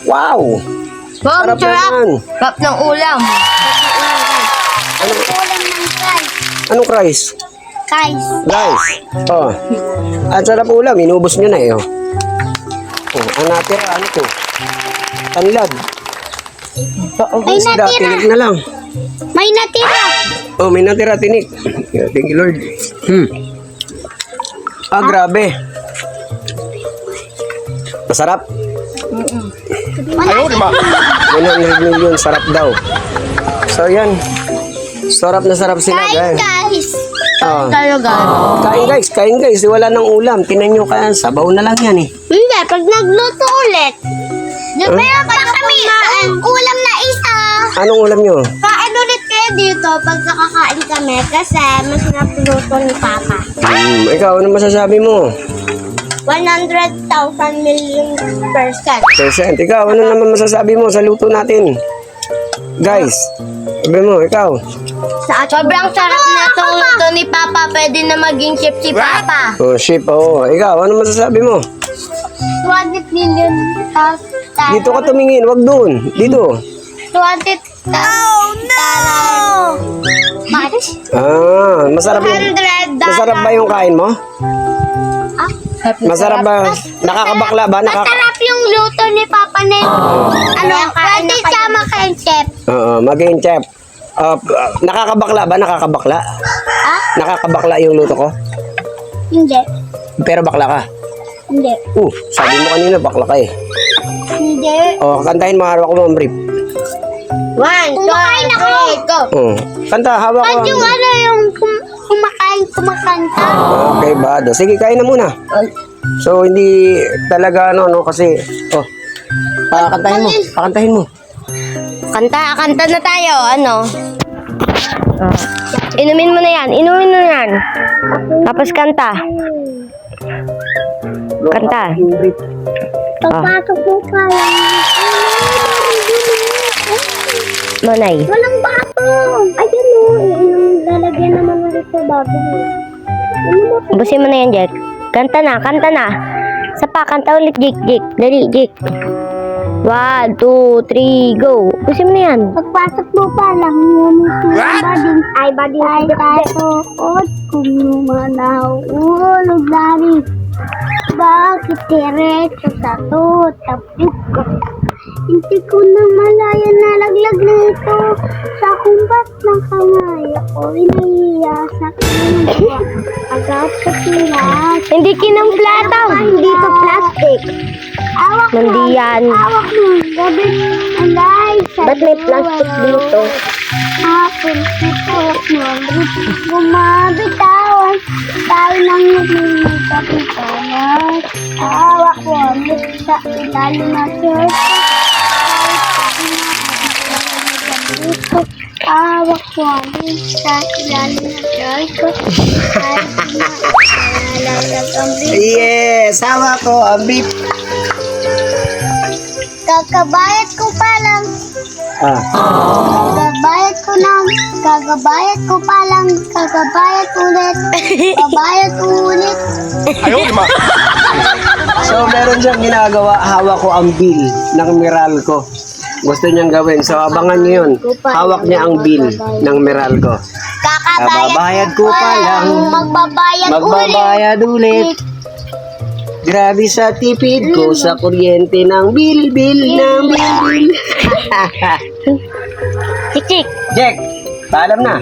Wow! Wow, Sarap sarap. naman. Sarap ng ulam. Ulam ng guys. Anong rice? Guys. Rice. Oh. Ang sarap ulam. Inubos nyo na eh. Oh. Oh, ang natira, ano to? Tanlad. May Isda, natira. tinik na lang. May natira. Oh, may natira, tinik. Thank you, Lord. Ah, grabe. Masarap. Wala. 100 million, sarap daw. So, yan. Sarap na sarap sila, Kain guys. guys. Oh. Tayo guys. Kain guys. Wala nang ulam. Tinan nyo kaya, sabaw na lang yan eh. Hindi, pag nagluto ulit. Meron pa kami ulam na isa. Anong ulam nyo? Kain ulit kayo dito pag nakakain kami kasi masarap luto ni Papa. Ikaw, ano masasabi mo? 100,000 million %. Percent. Ikaw, ano naman masasabi mo sa luto natin? Guys, sabi mo, ikaw. Sobrang sarap na itong luto ni Papa. Pwede na maging chef si Papa. Oh, ship, oo. Ikaw, ano masasabi mo? 200 million Dito ka tumingin, wag doon. Dito. 200. Oh no! Masarap yung, 100 masarap ba yung kain mo? Masarap ba? Nakakabakla ba? Masarap yung luto ni Papa na yun. Ano, pwede sama kay chef. Oo, maging chef. Nakakabakla ba? Nakakabakla? Ah? Nakakabakla yung luto ko? Hindi. Pero bakla ka? Hindi. Sabi mo kanina bakla ka eh. Hindi. Kantahin mo, hawak ko mo brief. 1, 2, Kumakain ako. 3, go. Kanta, hawak ko. Pag yung ano yung kumakanta. Okay, bado. Sige, kain na muna. So, hindi talaga no, kasi, pakantahin mo, pakantahin mo. Kanta na tayo. Ano? Inumin mo na yan. Tapos kanta. Kanta. Pagpasok mo pa lang. Manay. Walang bato. Ayun o. Lalagyan naman ulit sa bago. Ubusin mo na yan, Jack. Kanta na. Kanta ulit, Jake. Dali, Jake. 1, 2, 3, go. Ubusin mo na yan. Pagpasok mo pa lang. Bading. Ay, tatukot. Kung lumanaw. Ulog lari. Bakit diretso sa tutapik ko? Hindi ko na malaya na laglag nito. Sa kumbat ng kamay ako inahiya sa kinuha. Agad sa pilas. Hindi kinamplata. Hindi to plastic. Awak mo. Hindi yan. Awak mo. Gabi alay sa Ba't may plastic dito? Hapon sitok mo. Bumabitawan. Tayo nang nagmimitapitawan. Awak mo. Sa ilalim na church. Awak ko sa ilalim ng ko. Yes, hawak ko, ang beef. Kakabayad ko pa lang. Kagabayad ko pa lang. Kagabayad ulit. Babayad ulit. So, meron siyang ginagawa, hawak ko ang bill ng Meralco. Gusto niyang gawin. So, abangan niyo yun. Hawak niya ang bill ng Meralco. Kababayad ko pa lang. Magbabayad ulit. Grabe sa tipid ko sa kuryente ng bill. Chik. Jack, paalam na.